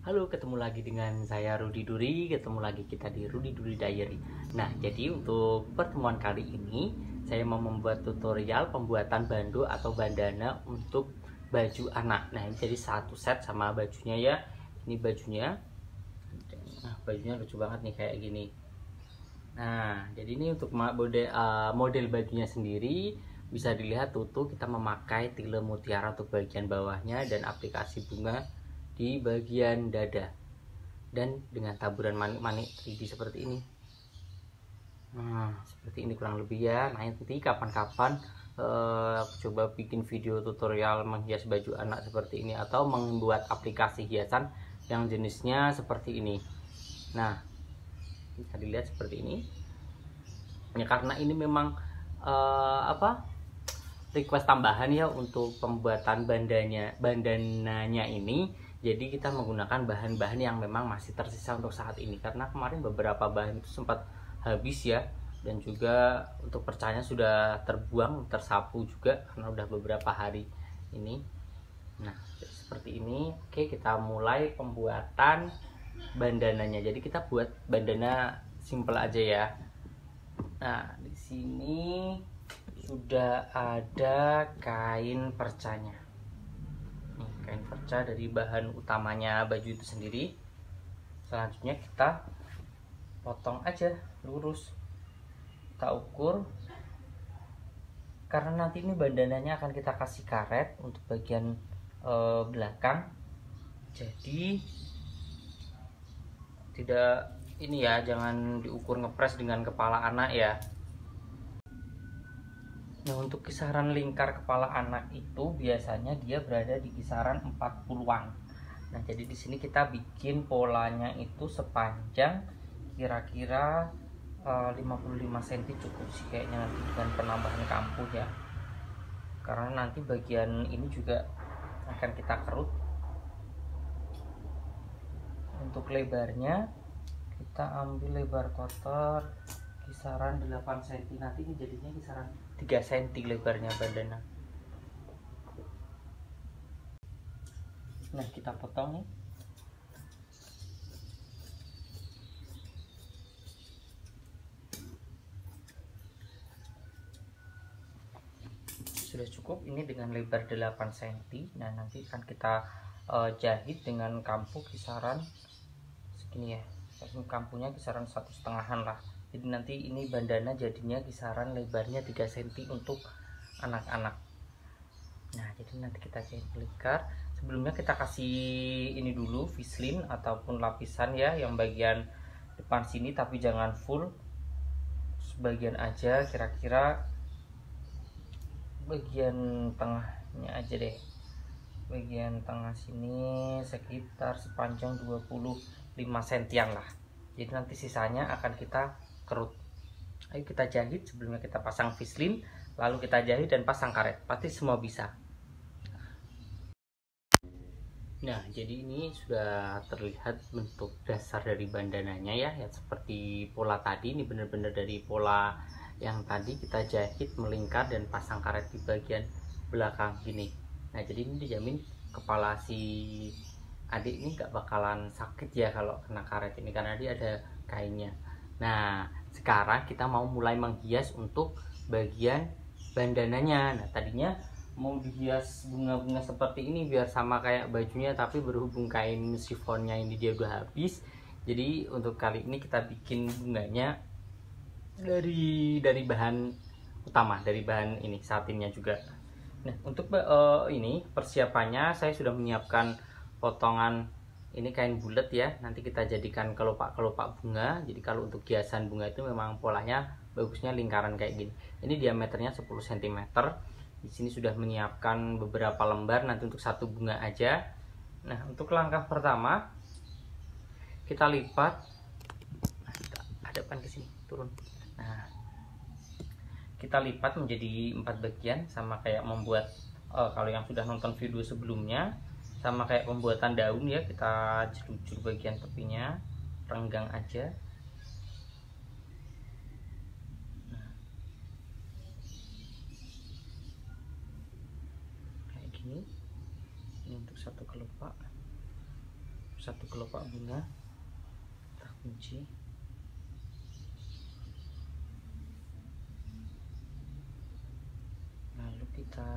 Halo, ketemu lagi dengan saya Rudy Duri, ketemu lagi kita di Rudy Duri Diary. Nah, jadi untuk pertemuan kali ini saya mau membuat tutorial pembuatan bando atau bandana untuk baju anak. Nah, ini jadi satu set sama bajunya ya. Ini bajunya. Nah, bajunya lucu banget nih kayak gini. Nah, jadi ini untuk model bajunya sendiri bisa dilihat tuh kita memakai tile mutiara untuk bagian bawahnya dan aplikasi bunga di bagian dada dan dengan taburan manik-manik 3D seperti ini. Nah, seperti ini kurang lebih ya. Nah, nanti kapan-kapan aku coba bikin video tutorial menghias baju anak seperti ini atau membuat aplikasi hiasan yang jenisnya seperti ini. Nah, bisa dilihat seperti ini. Ya, karena ini memang request tambahan ya untuk pembuatan bandananya ini. Jadi kita menggunakan bahan-bahan yang memang masih tersisa untuk saat ini, karena kemarin beberapa bahan itu sempat habis ya, dan juga untuk percanya sudah terbuang, tersapu juga karena udah beberapa hari ini. Nah, seperti ini. Oke, kita mulai pembuatan bandananya. Jadi kita buat bandana simple aja ya. Nah, di sini sudah ada kain percanya. Nih, kain perca dari bahan utamanya baju itu sendiri. Selanjutnya kita potong aja lurus. Kita ukur. Karena nanti ini bandananya akan kita kasih karet untuk bagian belakang. Jadi tidak ini ya, jangan diukur ngepres dengan kepala anak ya. Nah, untuk kisaran lingkar kepala anak itu biasanya dia berada di kisaran 40-an. Nah, jadi di sini kita bikin polanya itu sepanjang kira-kira 55 cm cukup sih kayaknya nanti dengan penambahan kampuh ya. Karena nanti bagian ini juga akan kita kerut. Untuk lebarnya kita ambil lebar kotor kisaran 8 cm, nanti ini jadinya kisaran 3 cm lebarnya bandana. Nah, kita potong nih. Sudah cukup ini dengan lebar 8 cm. Nah, nanti akan kita jahit dengan kampuh kisaran segini ya. Kampuhnya kisaran 1,5-an lah. Jadi nanti ini bandana jadinya kisaran lebarnya 3 cm untuk anak-anak. Nah, jadi nanti kita jahit lingkar. Sebelumnya kita kasih ini dulu vislin ataupun lapisan ya, yang bagian depan sini, tapi jangan full, sebagian aja, kira-kira bagian tengahnya aja deh. Bagian tengah sini sekitar sepanjang 25 cm lah. Jadi nanti sisanya akan kita kerut. Ayo kita jahit. Sebelumnya kita pasang vislin, lalu kita jahit dan pasang karet. Pasti semua bisa. Nah, jadi ini sudah terlihat bentuk dasar dari bandananya ya, seperti pola tadi. Ini benar-benar dari pola yang tadi kita jahit melingkar dan pasang karet di bagian belakang gini. Nah, jadi ini dijamin kepala si adik ini gak bakalan sakit ya kalau kena karet ini, karena dia ada kainnya. Nah, sekarang kita mau mulai menghias untuk bagian bandananya. Nah, tadinya mau dihias bunga-bunga seperti ini biar sama kayak bajunya, tapi berhubung kain sifonnya ini dia udah habis. Jadi untuk kali ini kita bikin bunganya dari bahan utama, dari bahan ini satinnya juga. Nah, untuk ini persiapannya saya sudah menyiapkan potongan ini kain bulat ya. Nanti kita jadikan kelopak-kelopak bunga. Jadi kalau untuk hiasan bunga itu memang polanya bagusnya lingkaran kayak gini. Ini diameternya 10 cm. Di sini sudah menyiapkan beberapa lembar nanti untuk satu bunga aja. Nah, untuk langkah pertama kita lipat. Nah, kita hadapkan ke sini, turun. Nah, kita lipat menjadi 4 bagian, sama kayak membuat kalau yang sudah nonton video sebelumnya, sama kayak pembuatan daun ya. Kita jelujur bagian tepinya, renggang aja. Nah, kayak gini. Ini untuk satu kelopak. satu kelopak bunga kita kunci. Lalu kita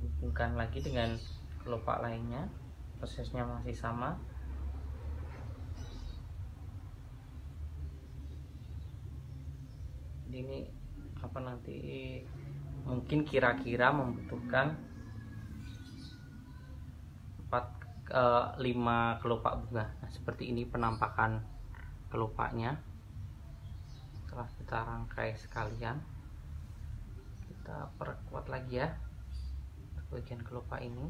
hubungkan lagi dengan kelopak lainnya, prosesnya masih sama. Ini apa, nanti mungkin kira-kira membutuhkan 5 kelopak bunga. Nah, seperti ini penampakan kelopaknya. Setelah kita rangkai sekalian, kita perkuat lagi ya bagian kelopak ini.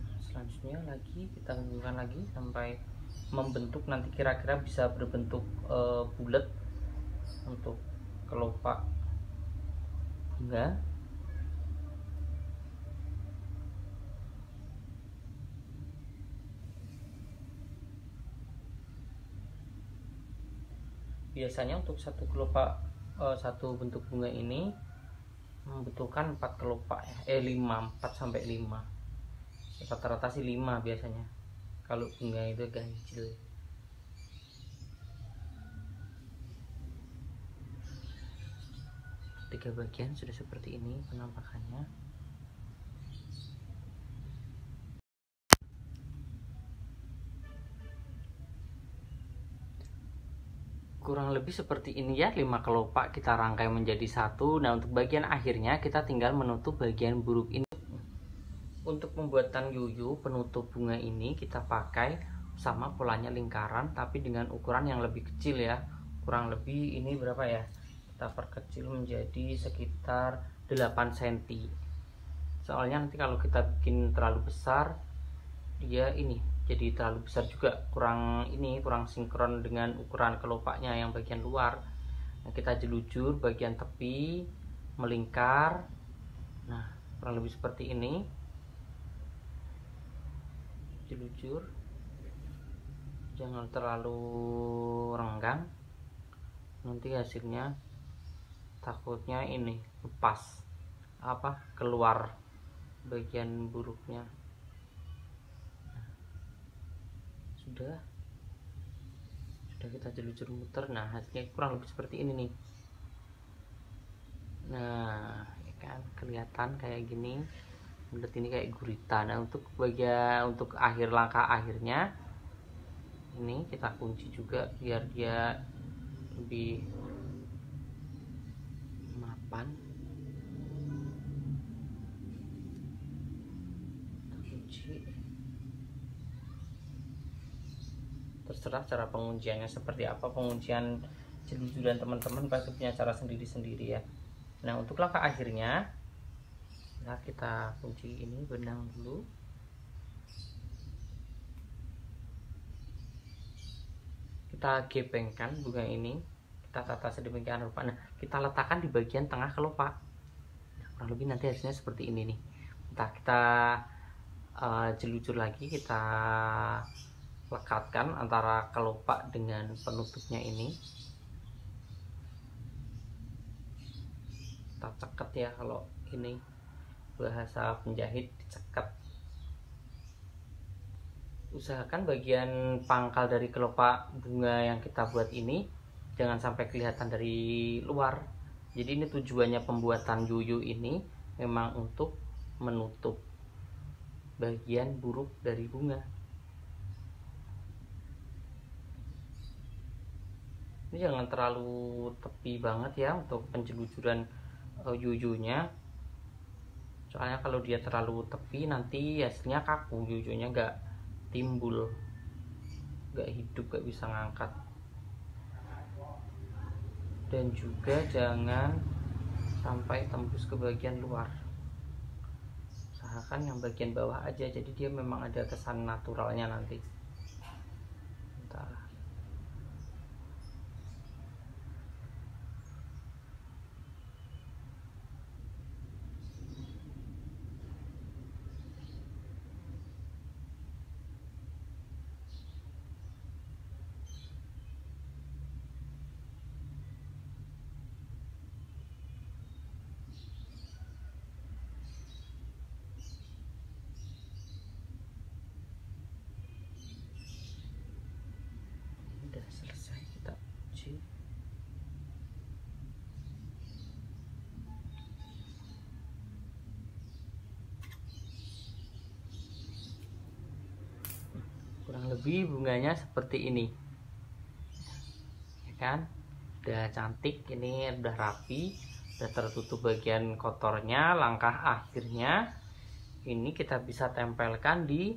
Nah, selanjutnya lagi kita hubungkan lagi sampai membentuk, nanti kira-kira bisa berbentuk bulat untuk kelopak bunga. Biasanya untuk satu kelopak satu bentuk bunga ini membutuhkan 4 kelopak ya, 5, 4 sampai 5. Rata-rata sih 5 biasanya kalau bunga itu ganjil. Tiga bagian sudah seperti ini penampakannya. Kurang lebih seperti ini ya, 5 kelopak kita rangkai menjadi satu. Nah, untuk bagian akhirnya kita tinggal menutup bagian buruk ini. Untuk pembuatan yuyu penutup bunga ini kita pakai sama polanya lingkaran, tapi dengan ukuran yang lebih kecil ya. Kurang lebih ini berapa ya, kita perkecil menjadi sekitar 8 cm. Soalnya nanti kalau kita bikin terlalu besar, dia ini jadi terlalu besar juga, kurang sinkron dengan ukuran kelopaknya yang bagian luar. Nah, kita jelujur bagian tepi melingkar. Nah, kurang lebih seperti ini, jelujur, jangan terlalu renggang, nanti hasilnya takutnya ini lepas keluar bagian buruknya. Sudah kita jelujur muter. Nah, hasilnya kurang lebih seperti ini nih. Nah, ya kan kelihatan kayak gini, bulat ini kayak gurita. Nah, untuk akhir langkah akhirnya ini kita kunci juga biar dia lebih mapan. Kita kunci. Terserah cara pengunciannya seperti apa, penguncian jelujuran teman-teman pasti punya cara sendiri-sendiri ya. Nah, untuk langkah akhirnya kita kunci ini benang dulu. Kita gepengkan bunga ini, kita tata sedemikian rupa. Nah, kita letakkan di bagian tengah kelopak. Nah, kurang lebih nanti hasilnya seperti ini nih. Kita jelujur lagi, kita lekatkan antara kelopak dengan penutupnya ini. Kita ceket ya, kalau ini bahasa penjahit, dicekat. Usahakan bagian pangkal dari kelopak bunga yang kita buat ini jangan sampai kelihatan dari luar. Jadi ini tujuannya pembuatan yuyu ini memang untuk menutup bagian buruk dari bunga. Ini jangan terlalu tepi banget ya untuk penjelujuran yuyunya. Soalnya kalau dia terlalu tepi nanti hasilnya kaku, yuyunya nggak timbul, nggak hidup, nggak bisa ngangkat. Dan juga jangan sampai tembus ke bagian luar. Usahakan yang bagian bawah aja, jadi dia memang ada kesan naturalnya nanti. Bentar. lebih bunganya seperti ini, ya kan? Udah cantik, ini udah rapi, udah tertutup bagian kotornya. Langkah akhirnya ini kita bisa tempelkan di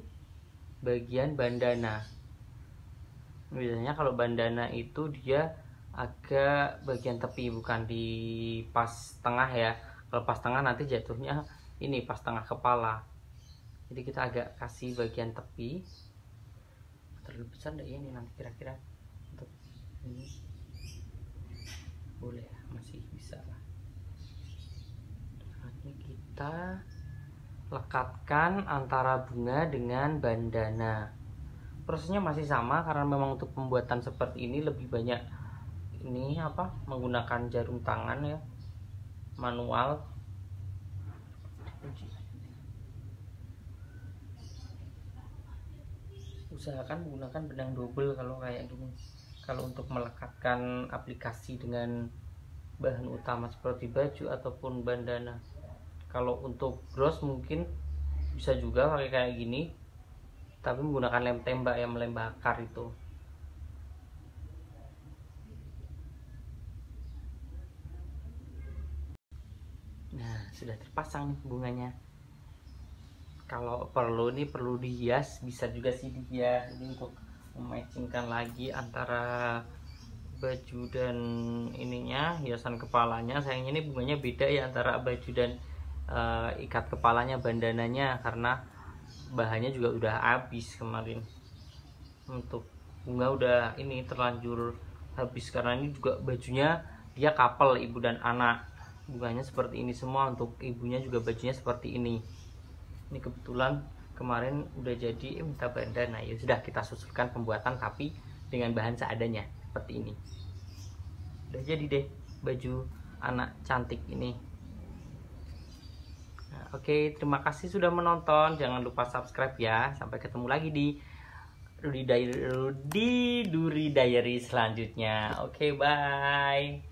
bagian bandana. Biasanya kalau bandana itu dia agak bagian tepi, bukan di pas tengah ya. Kalau pas tengah nanti jatuhnya ini pas tengah kepala. Jadi kita agak kasih bagian tepi. Terlalu besar enggak ya ini nanti kira-kira untuk ini? Boleh ya, masih bisa lah. Ini kita lekatkan antara bunga dengan bandana. Prosesnya masih sama karena memang untuk pembuatan seperti ini lebih banyak ini menggunakan jarum tangan ya, manual. Usahakan menggunakan benang double kalau kayak gini. Kalau untuk melekatkan aplikasi dengan bahan utama seperti baju ataupun bandana. Kalau untuk bros mungkin bisa juga pakai kayak gini, tapi menggunakan lem tembak yang lem bakar itu. Nah, sudah terpasang nih bunganya. Kalau perlu dihias, bisa juga sih dihias ini untuk mematchingkan lagi antara baju dan ininya, hiasan kepalanya. Sayangnya ini bunganya beda ya antara baju dan ikat kepalanya, bandananya, karena bahannya juga udah habis kemarin. Untuk bunga udah ini terlanjur habis karena ini juga bajunya dia couple ibu dan anak. Bunganya seperti ini semua, untuk ibunya juga bajunya seperti ini. Ini kebetulan kemarin udah jadi minta bandana, ya sudah kita susulkan pembuatan tapi dengan bahan seadanya seperti ini. Udah jadi deh baju anak cantik ini. Nah, oke, terima kasih sudah menonton. Jangan lupa subscribe ya. Sampai ketemu lagi di Rudy Diary selanjutnya. Oke, bye.